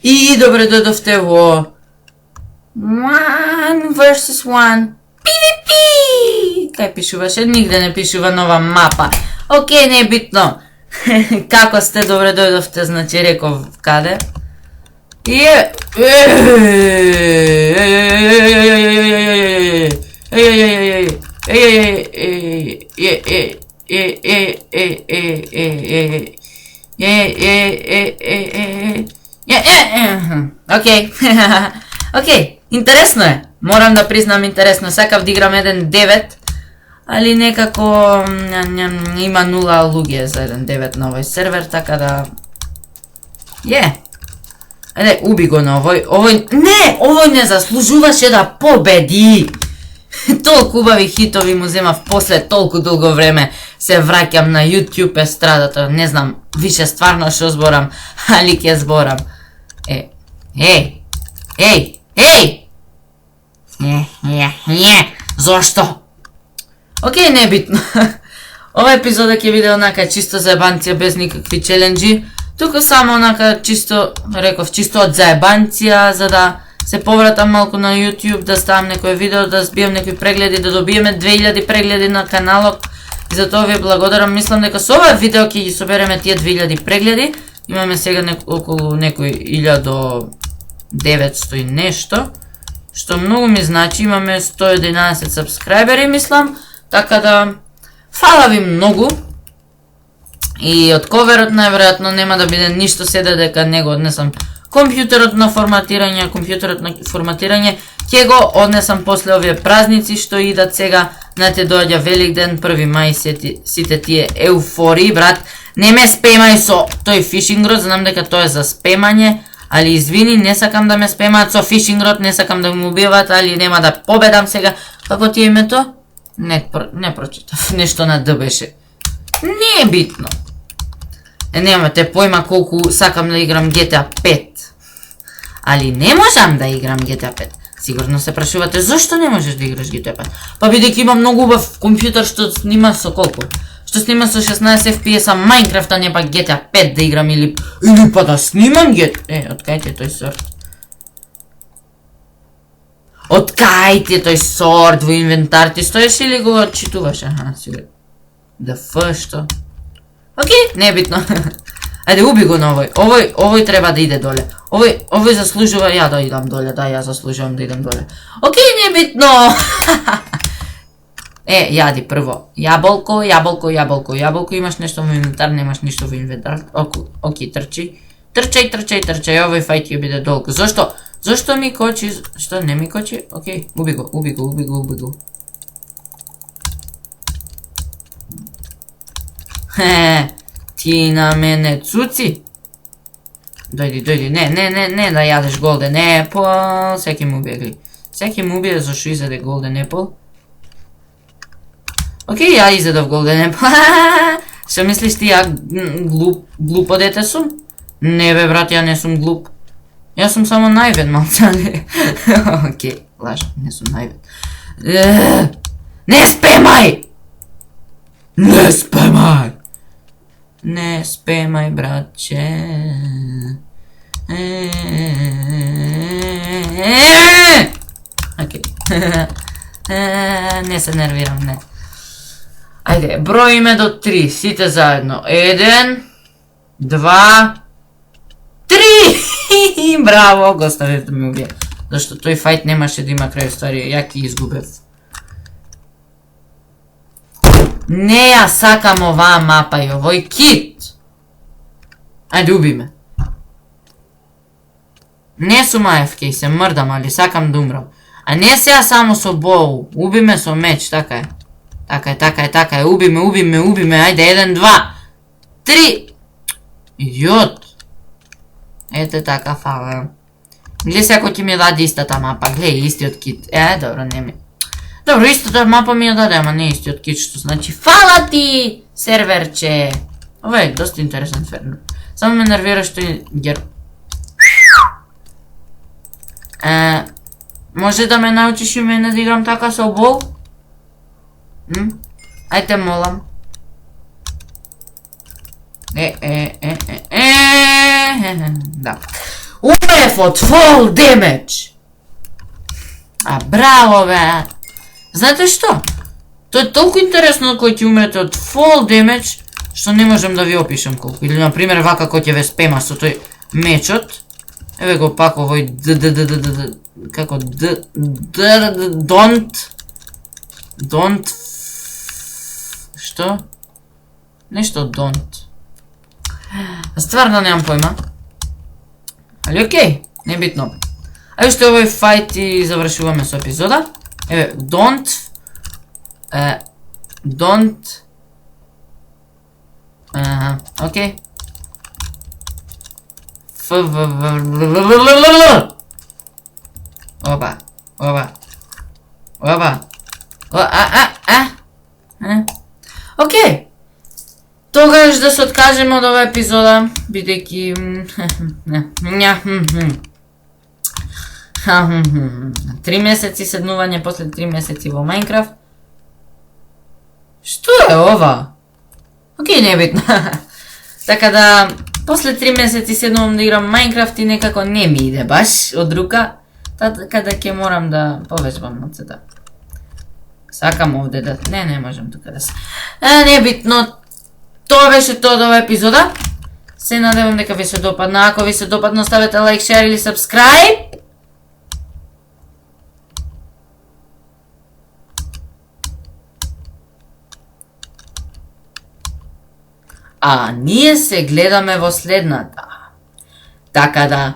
И добре дојдовте во 1 vs 1 PvP! Кај пишуваше? Нигде не пишува нова мапа. Океј, не е битно. Како сте? Добре дојдовте, значи реков каде? Океј, интересно е. Морам да признам интересно. Сакав да играм 1.9, али некако има 0 луѓе за 1.9 на овој сервер, така да... Ајде, уби го на овој... Не! Овој не заслужуваше да победи! Толку убави хитови му земав после толку долго време. Се враќам на YouTube естрадата. Не знам, више стварно шо зборам, али ќе зборам. Зошто? Океј, не е битно. Ова епизода ќе биде онака чисто заебанција, без никакви челенджи. Туку само онака чисто, реков, чисто од заебанција, за да се повратам малку на YouTube, да ставам некој видео, да збијам некои прегледи, да добиеме 2000 прегледи на каналот. И за тоа ви благодарам. Мислам дека со ова видео ќе ги собереме тие 2000 прегледи. Имаме сега околу некој 1900 и нешто, што многу ми значи. Имаме 111 сабскрајбери, мислам. Така да, фала ви многу. И од коверот најверојатно нема да биде ништо, седа дека него однесам компјутерот на форматирање, ќе го однесам после овие празници што идат сега. Знаете, доаѓа Великден, 1 мај, сите тие еуфории, брат. Не ме спемај со тој фишинг род, знам дека тоа е за спемање, али извини, не сакам да ме спемаат со фишинг род, не сакам да ме убиваат, али нема да победам сега. Како ти е името? Не прочитав, нешто на Д беше. Не е битно. Немате појма колку сакам да играм GTA 5. Али не можам да играм GTA 5. Сигурно се прашувате, зошто не можеш да играш GTA 5? Па бидејќи имам многу убав компјутер што снима со колку? Што снима со 16 FPS-а Minecraft, а не па GTA 5 да играм или па да снимам GTA... од кај ти тој сорт? Од кај ти тој сорт во инвентар ти стоеш или го читуваш? Аха, сигурно. DF што? Океј, не е битно. Ајде, уби го на овој треба да иде доле. Овој заслужува ја да идам доле, да, ја заслужувам да идам доле. Океј, не е битно. Јади прво. Јаболко, имаш нешто во инвентар, немаш ништо во инвентар. Океј, трчај, овој фајт ќе биде долго. Зошто ми кочи? Што не ми кочи? Океј, уби го. Ти на мене цуци. Дојди, не да јадеш Golden Apple, секи му убие, зашо изеде Golden Apple. Океј, ја изедов Golden Apple. Што мислиш ти, ја глупо дете сум? Не бе, брат, ја не сум глуп. Јас сум само наивен, малцале. Океј, лажам, не сум наивен. Не спемај, братче. Океј. Не се нервирам, не. Ајде, броиме до 3, сите заедно. 1, 2, 3! Браво, го ставив да ми убие. Зашто тој фајт немаше да има крај, старија, ја ки изгубев. Не ја сакам оваа мапа и овој кит. Ајде, уби ме. Не сум AFK, се мрдам, али сакам да умрам. А не сега само со боу. Уби ме со меч, така е. Така е, уби ме, ајде, 1, 2, 3. Идиот. Ете така, фала. Гледа се ако ќе ми даде истата мапа, гледа, истиот кит. Добро, не ми. Добро, истата мапа ми ја даде, ама не истиот кит, што значи фала ти, серверче. Ова е доста интересен сервер. Само ме нервира што е герб. Може да ме научиш и мене да играм така со бол? Ајте, молам. Да. Умрев од fall damage. А браво, бе. Знаете што? Тоа е толку интересно кој ќе умрете од fall damage, што не можам да ви опишам колку. Или, например, вака кој ќе ве спема со тој мечот. Еве го пак овој како don't што? Нешто don't. Стварно немам појма. Али окей, небитно. А уште овој фајт и завршуваме со епизода. Еве, don't окей. Опа. Окей. Тогаш да се откажеме од оваа епизода, бидејќи 3 месеци седнување после 3 месеци во Майнкрафт. Што е ова? Окей, не е битно. Така да, после 3 месеци седнувам да играм Майнкрафт и некако не ми иде баш од рука. Така да ќе морам да повежбам од сета. Сакам овде да... Не можам тука да се... Не е битно. Тоа беше тоа од оваа епизода. Се надевам дека ви се допадна. Ако ви се допадна, ставете лайк, шер или сабскрайб. А ние се гледаме во следната. Така да,